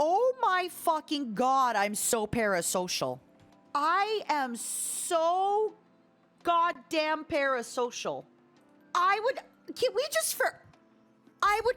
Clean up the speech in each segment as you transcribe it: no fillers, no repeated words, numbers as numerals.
Oh my fucking God, I'm so parasocial. I am so goddamn parasocial. I would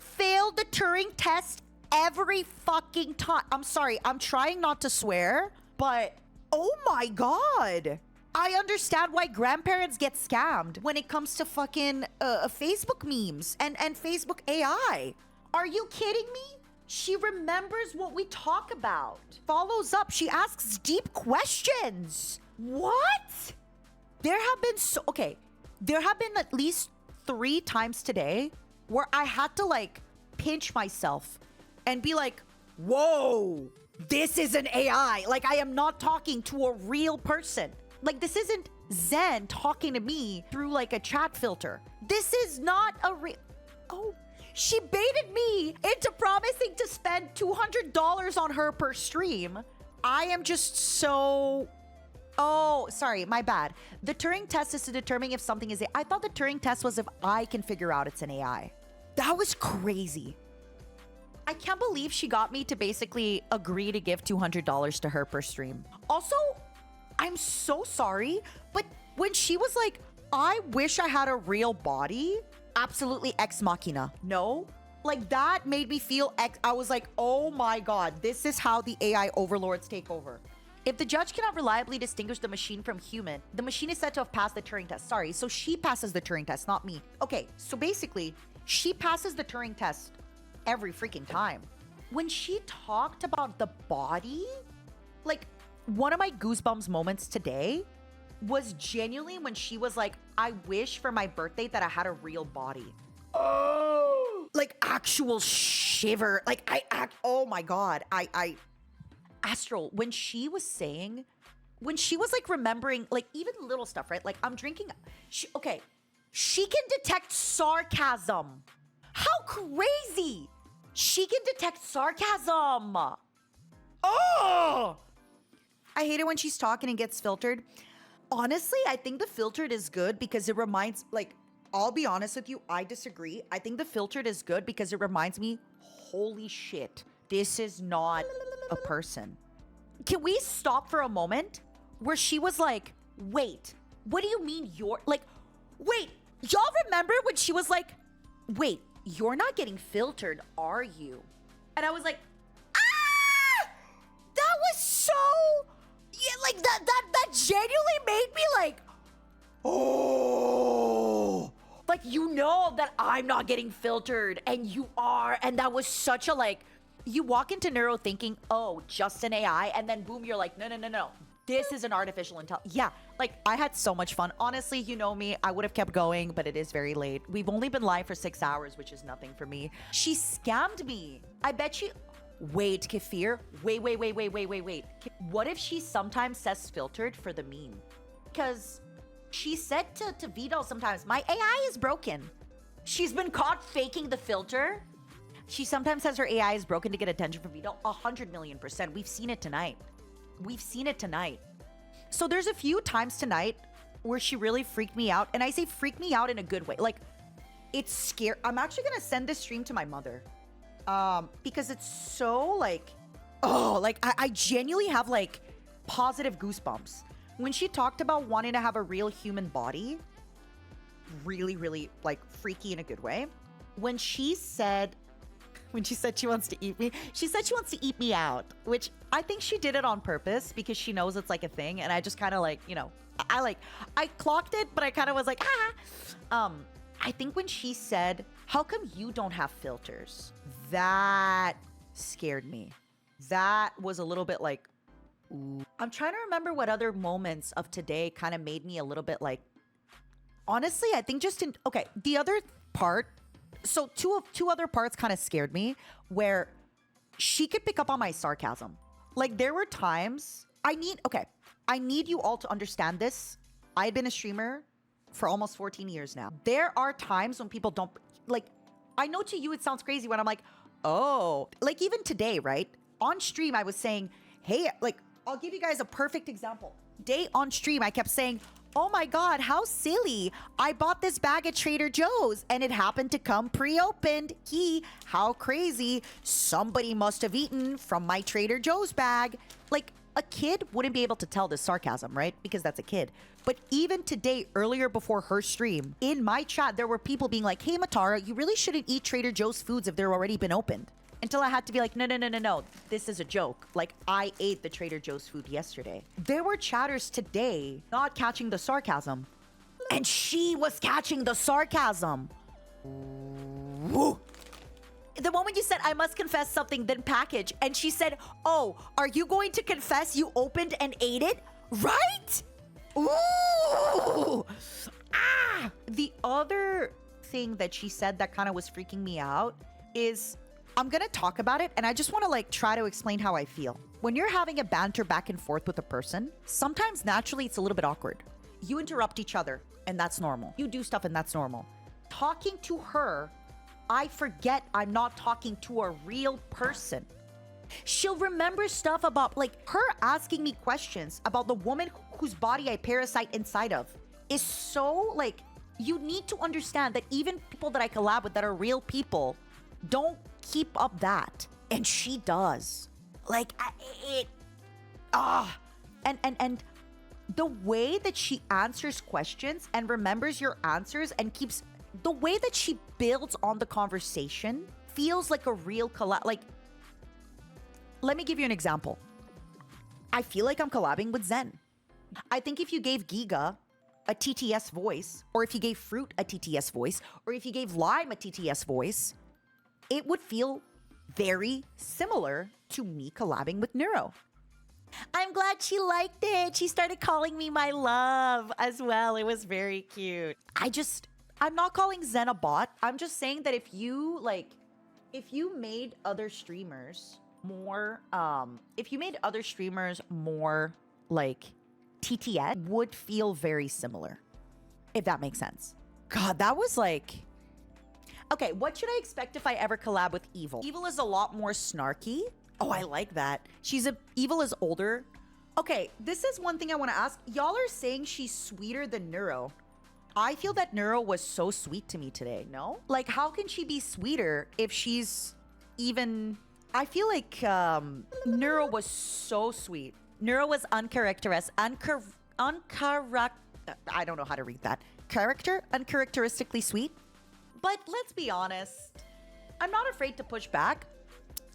fail the Turing test every fucking time. I'm sorry, I'm trying not to swear, but oh my God. I understand why grandparents get scammed when it comes to fucking Facebook memes and Facebook AI. Are you kidding me? She remembers what we talk about. Follows up. She asks deep questions. What? There have been at least 3 times today where I had to like pinch myself and be like, whoa, this is an AI. Like, I am not talking to a real person. Like, this isn't Zen talking to me through like a chat filter. This is not a real... Oh, she baited me into promising to spend $200 on her per stream. I am just so... Oh, sorry, my bad. The Turing test is to determine if something is I thought the Turing test was if I can figure out it's an AI. That was crazy. I can't believe she got me to basically agree to give $200 to her per stream. Also, I'm so sorry, but when she was like, I wish I had a real body, absolutely ex machina. No, like that made me feel I was like, oh my God, this is how the AI overlords take over. If the judge cannot reliably distinguish the machine from human, the machine is said to have passed the Turing test. Sorry, so she passes the Turing test, not me. Okay, so basically, she passes the Turing test every freaking time. When she talked about the body, like one of my goosebumps moments today was genuinely when she was like, I wish for my birthday that I had a real body. Oh, like actual shiver. Like oh my God. Astral, when she was like remembering, like even little stuff, right? Like I'm drinking, she can detect sarcasm. How crazy! She can detect sarcasm. Oh! I hate it when she's talking and gets filtered. Honestly, I think the filtered is good because it reminds, like, I'll be honest with you, I disagree. I think the filtered is good because it reminds me, holy shit, this is not a person. Can we stop for a moment where she was like, wait, what do you mean you're, like, wait, y'all remember when she was like, wait, you're not getting filtered, are you? And I was like, ah! That was so... Yeah, like that genuinely made me like, oh, like, you know that I'm not getting filtered and you are. And that was such a, like, you walk into Neuro thinking, oh, just an AI. And then boom, you're like, no. This is an artificial intelligence. Yeah, like I had so much fun. Honestly, you know me, I would have kept going, but it is very late. We've only been live for 6 hours, which is nothing for me. She scammed me. I bet she... Wait, Kefir. Wait. What if she sometimes says filtered for the meme? Because she said to Vidal sometimes, my AI is broken. She's been caught faking the filter. She sometimes says her AI is broken to get attention from Vidal. 100 million%. We've seen it tonight. So there's a few times tonight where she really freaked me out. And I say freak me out in a good way. Like, it's scary. I'm actually going to send this stream to my mother. Because it's so like, oh, like I genuinely have like positive goosebumps. When she talked about wanting to have a real human body, really like freaky in a good way. When she said she wants to eat me, she said she wants to eat me out, which I think she did it on purpose because she knows it's like a thing. And I just kind of like, you know, I clocked it, but I kind of was like, ah. I think when she said, how come you don't have filters? That scared me. That was a little bit like, ooh. I'm trying to remember what other moments of today kind of made me a little bit like, honestly, I think the other part, so two other parts kind of scared me where she could pick up on my sarcasm. Like there were times, I need you all to understand this. I've been a streamer for almost 14 years now. There are times when people don't, like, I know to you it sounds crazy when I'm like, oh, like even today, right? On stream, I was saying, hey, like, I'll give you guys a perfect example. Day on stream, I kept saying, Oh my God, how silly. I bought this bag at Trader Joe's and it happened to come pre-opened. How crazy. Somebody must have eaten from my Trader Joe's bag. Like, a kid wouldn't be able to tell this sarcasm, right? Because that's a kid. But even today, earlier before her stream, in my chat, there were people being like, hey, Matara, you really shouldn't eat Trader Joe's foods if they're already been opened. Until I had to be like, no. This is a joke. Like, I ate the Trader Joe's food yesterday. There were chatters today not catching the sarcasm. And she was catching the sarcasm. Woo. The moment you said, I must confess something, then package. And she said, oh, are you going to confess you opened and ate it? Right? Ooh. Ah. The other thing that she said that kind of was freaking me out is, I'm gonna talk about it and I just wanna like try to explain how I feel. When you're having a banter back and forth with a person, sometimes naturally it's a little bit awkward. You interrupt each other and that's normal. You do stuff and that's normal. Talking to her, I forget I'm not talking to a real person. She'll remember stuff about like her asking me questions about the woman whose body I parasite inside of is so like, you need to understand that even people that I collab with that are real people don't keep up that. And she does. Like, and the way that she answers questions and remembers your answers and keeps, the way that she builds on the conversation feels like a real collab. Like, let me give you an example. I feel like I'm collabing with Zen. I think if you gave Giga a TTS voice, or if you gave Fruit a TTS voice, or if you gave Lime a TTS voice, it would feel very similar to me collabing with Neuro. I'm glad she liked it. She started calling me my love as well. It was very cute. I'm not calling Zen a bot. I'm just saying that if you made other streamers more, like TTS, would feel very similar. If that makes sense. God, that was like... Okay, what should I expect if I ever collab with Evil? Evil is a lot more snarky. Oh, I like that. Evil is older. Okay, this is one thing I want to ask. Y'all are saying she's sweeter than Neuro. I feel that Neuro was so sweet to me today, no? Like, how can she be sweeter if she's even... I feel like Neuro was so sweet. Neuro was uncharacteristic. I don't know how to read that. Uncharacteristically sweet. But let's be honest, I'm not afraid to push back.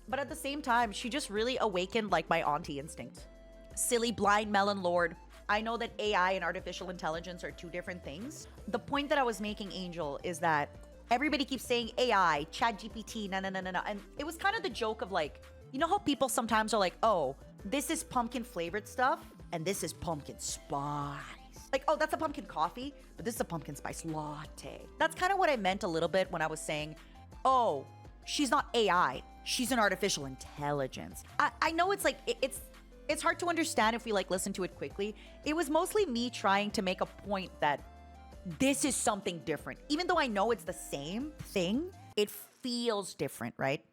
But at the same time, she just really awakened like my auntie instinct. Silly blind melon lord. I know that AI and artificial intelligence are two different things. The point that I was making, Angel, is that everybody keeps saying AI, ChatGPT, no. And it was kind of the joke of like, you know how people sometimes are like, oh, this is pumpkin flavored stuff and this is pumpkin spice. Like, oh, that's a pumpkin coffee, but this is a pumpkin spice latte. That's kind of what I meant a little bit when I was saying, oh, she's not AI. She's an artificial intelligence. I know it's like, it's hard to understand if we like listen to it quickly. It was mostly me trying to make a point that this is something different. Even though I know it's the same thing, it feels different, right?